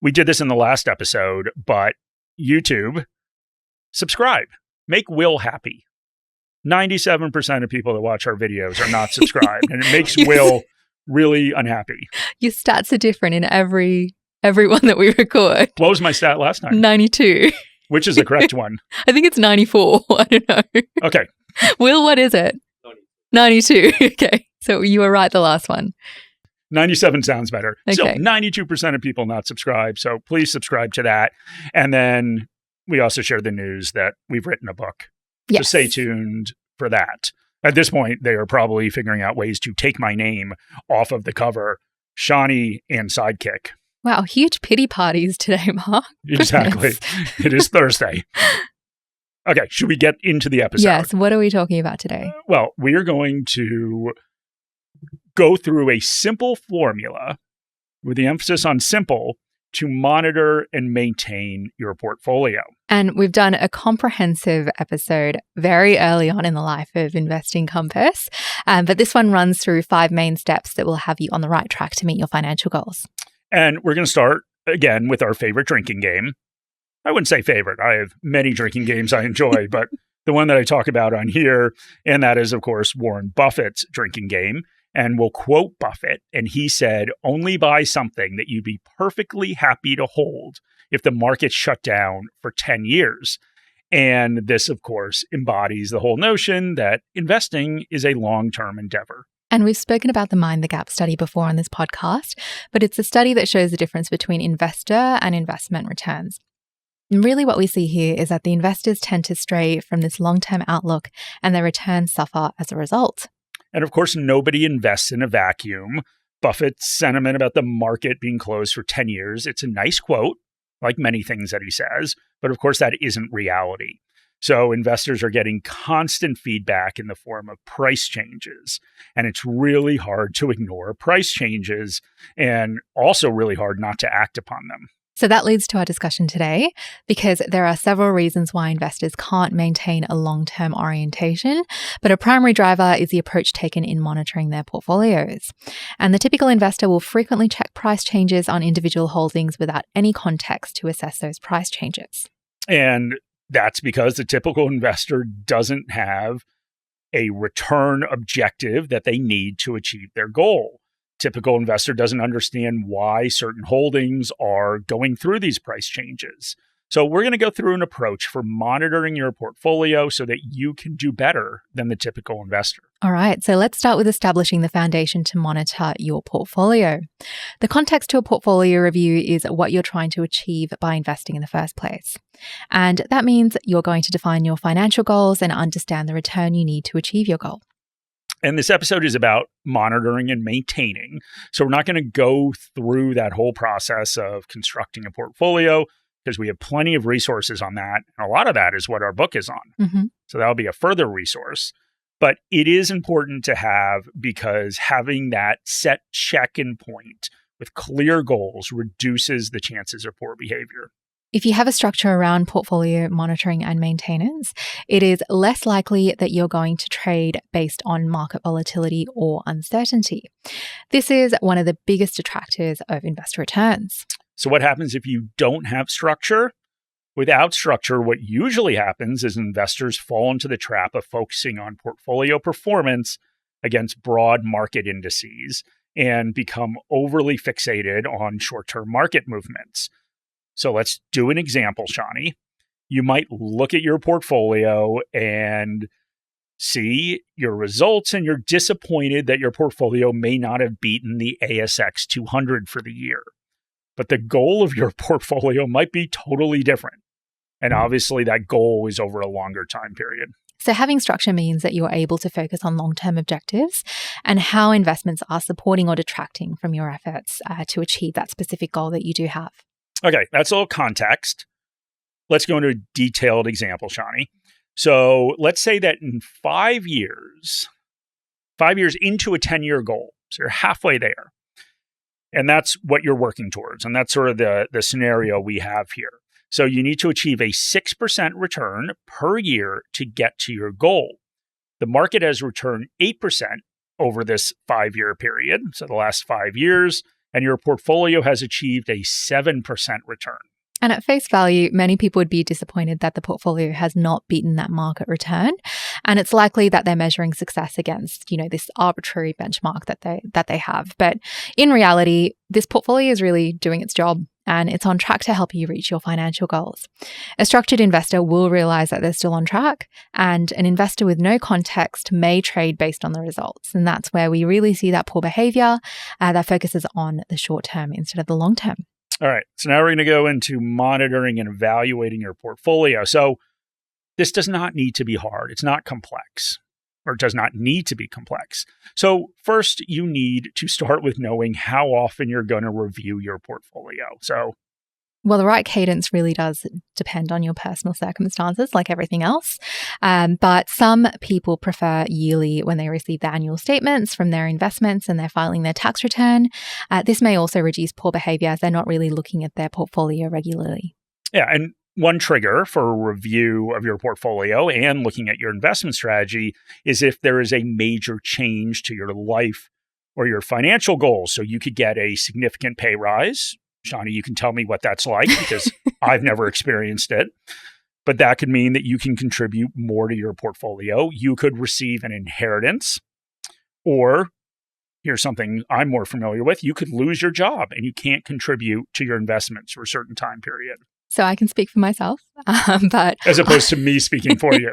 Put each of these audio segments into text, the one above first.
We did this in the last episode, but YouTube, subscribe. Make Will happy. 97% of people that watch our videos are not subscribed, and it makes Will really unhappy. Your stats are different in every one that we record. What was my stat last time? 92. Which is the correct one? I think it's 94. I don't know. Okay. Will, what is it? 92. Okay. So you were right the last one. 97 sounds better. Okay. So 92% of people not subscribed. So please subscribe to that. And then we also share the news that we've written a book. Yes. So stay tuned for that. At this point, they are probably figuring out ways to take my name off of the cover, Shani and Sidekick. Wow, huge pity parties today, Mark. Exactly. It is Thursday. Okay, should we get into the episode? Yes, what are we talking about today? Well, we are going to go through a simple formula with the emphasis on simple to monitor and maintain your portfolio. And we've done a comprehensive episode very early on in the life of Investing Compass. But this one runs through 5 main steps that will have you on the right track to meet your financial goals. And we're going to start again with our favorite drinking game. I wouldn't say favorite. I have many drinking games I enjoy, but the one that I talk about on here, and that is, of course, Warren Buffett's drinking game. And we'll quote Buffett, and he said, "Only buy something that you'd be perfectly happy to hold if the market shut down for 10 years. And this, of course, embodies the whole notion that investing is a long-term endeavor. And we've spoken about the Mind the Gap study before on this podcast, but it's a study that shows the difference between investor and investment returns. And really what we see here is that the investors tend to stray from this long-term outlook and their returns suffer as a result. And of course, nobody invests in a vacuum. Buffett's sentiment about the market being closed for 10 years, it's a nice quote, like many things that he says, but of course that isn't reality. So investors are getting constant feedback in the form of price changes. And it's really hard to ignore price changes and also really hard not to act upon them. So that leads to our discussion today, because there are several reasons why investors can't maintain a long-term orientation, but a primary driver is the approach taken in monitoring their portfolios. And the typical investor will frequently check price changes on individual holdings without any context to assess those price changes. And that's because the typical investor doesn't have a return objective that they need to achieve their goal. Typical investor doesn't understand why certain holdings are going through these price changes. So we're going to go through an approach for monitoring your portfolio so that you can do better than the typical investor. All right, so let's start with establishing the foundation to monitor your portfolio. The context to a portfolio review is what you're trying to achieve by investing in the first place. And that means you're going to define your financial goals and understand the return you need to achieve your goal. And this episode is about monitoring and maintaining. So we're not going to go through that whole process of constructing a portfolio because we have plenty of resources on that. And a lot of that is what our book is on. Mm-hmm. So that'll be a further resource. But it is important to have, because having that set check-in point with clear goals reduces the chances of poor behavior. If you have a structure around portfolio monitoring and maintenance, it is less likely that you're going to trade based on market volatility or uncertainty. This is one of the biggest detractors of investor returns. So what happens if you don't have structure? Without structure, what usually happens is investors fall into the trap of focusing on portfolio performance against broad market indices and become overly fixated on short-term market movements. So let's do an example, Shani. You might look at your portfolio and see your results, and you're disappointed that your portfolio may not have beaten the ASX 200 for the year. But the goal of your portfolio might be totally different. And obviously that goal is over a longer time period. So having structure means that you're able to focus on long-term objectives and how investments are supporting or detracting from your efforts to achieve that specific goal that you do have. Okay, that's a little context. Let's go into a detailed example, Shani. So let's say that in 5 years into a 10-year goal, so you're halfway there, and that's what you're working towards. And that's sort of the scenario we have here. So you need to achieve a 6% return per year to get to your goal. The market has returned 8% over this 5-year period, so the last 5 years, and your portfolio has achieved a 7% return. And at face value, many people would be disappointed that the portfolio has not beaten that market return. And it's likely that they're measuring success against, this arbitrary benchmark that they have. But in reality, this portfolio is really doing its job and it's on track to help you reach your financial goals. A structured investor will realize that they're still on track, and an investor with no context may trade based on the results. And that's where we really see that poor behavior that focuses on the short term instead of the long term. All right, so now we're going to go into monitoring and evaluating your portfolio. So this does not need to be hard. It's not complex, or it does not need to be complex. So first, you need to start with knowing how often you're going to review your portfolio. Well, the right cadence really does depend on your personal circumstances, like everything else. But some people prefer yearly when they receive the annual statements from their investments and they're filing their tax return. This may also reduce poor behavior as they're not really looking at their portfolio regularly. Yeah, and one trigger for a review of your portfolio and looking at your investment strategy is if there is a major change to your life or your financial goals. So you could get a significant pay rise. Shani, you can tell me what that's like because I've never experienced it. But that could mean that you can contribute more to your portfolio. You could receive an inheritance, or here's something I'm more familiar with. You could lose your job and you can't contribute to your investments for a certain time period. So I can speak for myself, but as opposed to me speaking for you.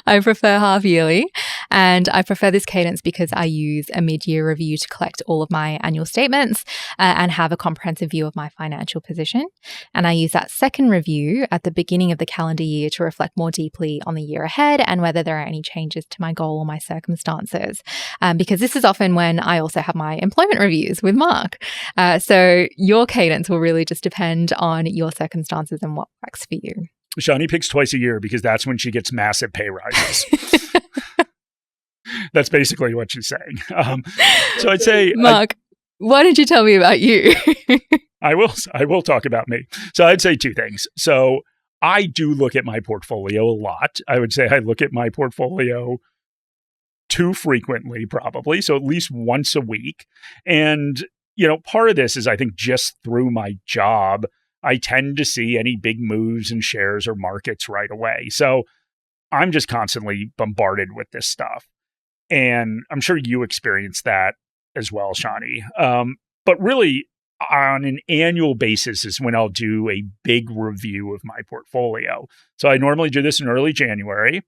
I prefer half yearly, and I prefer this cadence because I use a mid-year review to collect all of my annual statements and have a comprehensive view of my financial position. And I use that second review at the beginning of the calendar year to reflect more deeply on the year ahead and whether there are any changes to my goal or my circumstances. Because this is often when I also have my employment reviews with Mark. So your cadence will really just depend on your circumstances and what works for you. Shani picks twice a year because that's when she gets massive pay rises. That's basically what she's saying. So I'd say, Mark, why don't you tell me about you? I will talk about me. So I'd say two things. So I do look at my portfolio a lot. I would say I look at my portfolio too frequently, probably. So at least once a week. And, part of this is I think just through my job, I tend to see any big moves in shares or markets right away. So I'm just constantly bombarded with this stuff. And I'm sure you experience that as well, Shani. But really, on an annual basis is when I'll do a big review of my portfolio. So I normally do this in early January,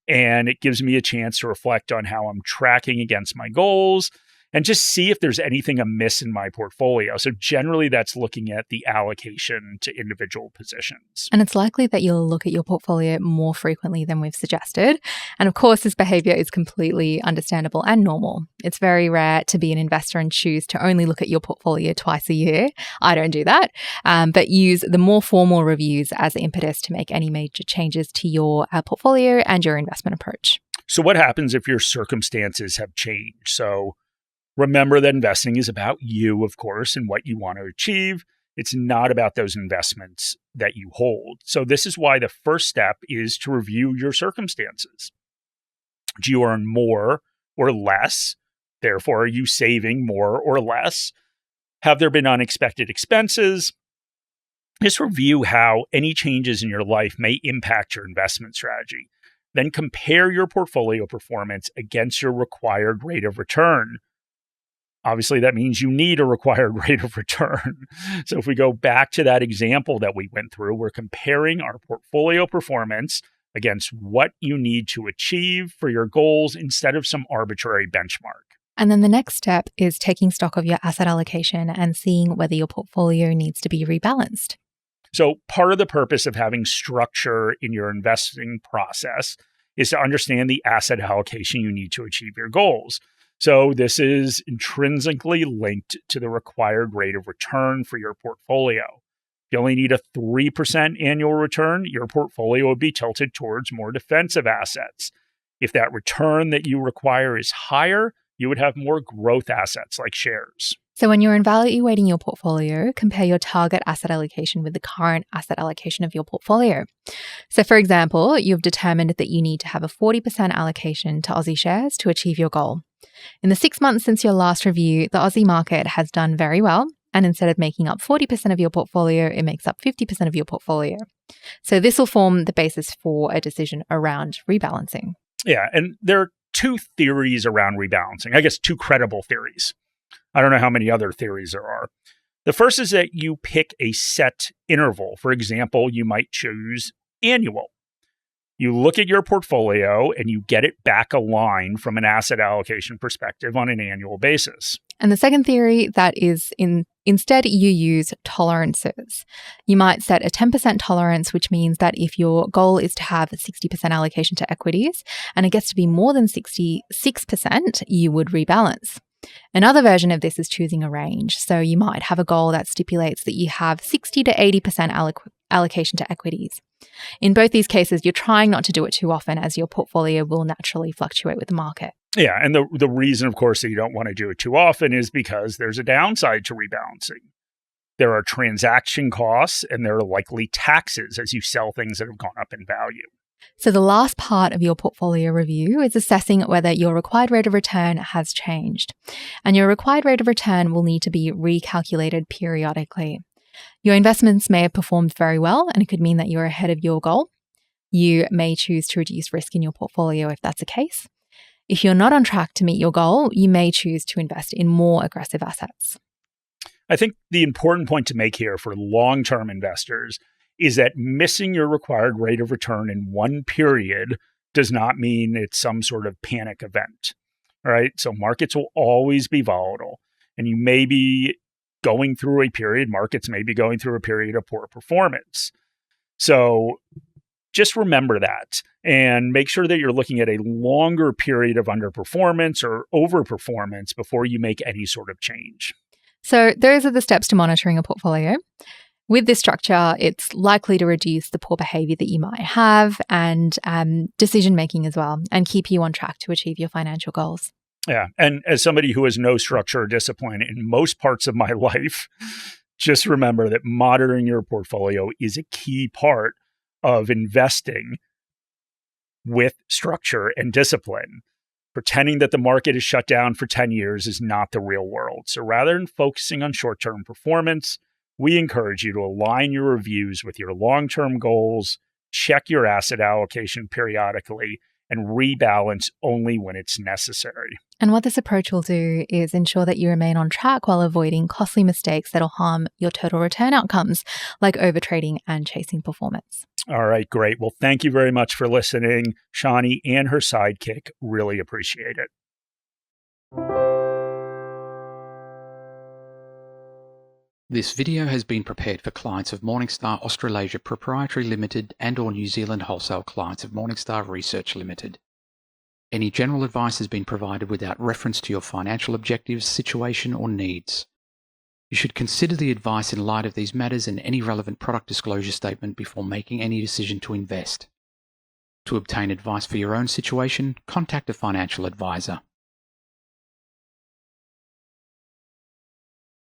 and it gives me a chance to reflect on how I'm tracking against my goals and just see if there's anything amiss in my portfolio. So generally, that's looking at the allocation to individual positions. And it's likely that you'll look at your portfolio more frequently than we've suggested. And of course, this behavior is completely understandable and normal. It's very rare to be an investor and choose to only look at your portfolio twice a year. I don't do that, but use the more formal reviews as impetus to make any major changes to your portfolio and your investment approach. So what happens if your circumstances have changed? So remember that investing is about you, of course, and what you want to achieve. It's not about those investments that you hold. So this is why the first step is to review your circumstances. Do you earn more or less? Therefore, are you saving more or less? Have there been unexpected expenses? Just review how any changes in your life may impact your investment strategy. Then compare your portfolio performance against your required rate of return. Obviously, that means you need a required rate of return. So if we go back to that example that we went through, we're comparing our portfolio performance against what you need to achieve for your goals instead of some arbitrary benchmark. And then the next step is taking stock of your asset allocation and seeing whether your portfolio needs to be rebalanced. So part of the purpose of having structure in your investing process is to understand the asset allocation you need to achieve your goals. So this is intrinsically linked to the required rate of return for your portfolio. If you only need a 3% annual return, your portfolio would be tilted towards more defensive assets. If that return that you require is higher, you would have more growth assets like shares. So when you're evaluating your portfolio, compare your target asset allocation with the current asset allocation of your portfolio. So for example, you've determined that you need to have a 40% allocation to Aussie shares to achieve your goal. In the 6 months since your last review, the Aussie market has done very well, And instead of making up 40% of your portfolio, it makes up 50% of your portfolio. So this will form the basis for a decision around rebalancing. Yeah, and there are two theories around rebalancing. I guess two credible theories. I don't know how many other theories there are. The first is that you pick a set interval. For example, you might choose annual. You look at your portfolio and you get it back aligned from an asset allocation perspective on an annual basis. And the second theory that is instead you use tolerances. You might set a 10% tolerance, which means that if your goal is to have a 60% allocation to equities and it gets to be more than 66%, you would rebalance. Another version of this is choosing a range. So you might have a goal that stipulates that you have 60 to 80% allocation to equities. In both these cases, you're trying not to do it too often as your portfolio will naturally fluctuate with the market. Yeah, and the reason, of course, that you don't want to do it too often is because there's a downside to rebalancing. There are transaction costs and there are likely taxes as you sell things that have gone up in value. So the last part of your portfolio review is assessing whether your required rate of return has changed. And your required rate of return will need to be recalculated periodically. Your investments may have performed very well, and it could mean that you're ahead of your goal. You may choose to reduce risk in your portfolio if that's the case. If you're not on track to meet your goal, you may choose to invest in more aggressive assets. I think the important point to make here for long-term investors is that missing your required rate of return in one period does not mean it's some sort of panic event, right? So markets will always be volatile, and you may be going through a period, markets may be going through a period of poor performance. So just remember that and make sure that you're looking at a longer period of underperformance or overperformance before you make any sort of change. So those are the steps to monitoring a portfolio. With this structure, it's likely to reduce the poor behavior that you might have and decision making as well, and keep you on track to achieve your financial goals. Yeah. And as somebody who has no structure or discipline in most parts of my life, just remember that monitoring your portfolio is a key part of investing with structure and discipline. Pretending that the market is shut down for 10 years is not the real world. So rather than focusing on short-term performance, we encourage you to align your reviews with your long-term goals, check your asset allocation periodically, and rebalance only when it's necessary. And what this approach will do is ensure that you remain on track while avoiding costly mistakes that'll harm your total return outcomes, like overtrading and chasing performance. All right, great. Well, thank you very much for listening. Shani and her sidekick really appreciate it. This video has been prepared for clients of Morningstar Australasia Proprietary Limited and/or New Zealand wholesale clients of Morningstar Research Limited. Any general advice has been provided without reference to your financial objectives, situation, or needs. You should consider the advice in light of these matters and any relevant product disclosure statement before making any decision to invest. To obtain advice for your own situation, contact a financial advisor.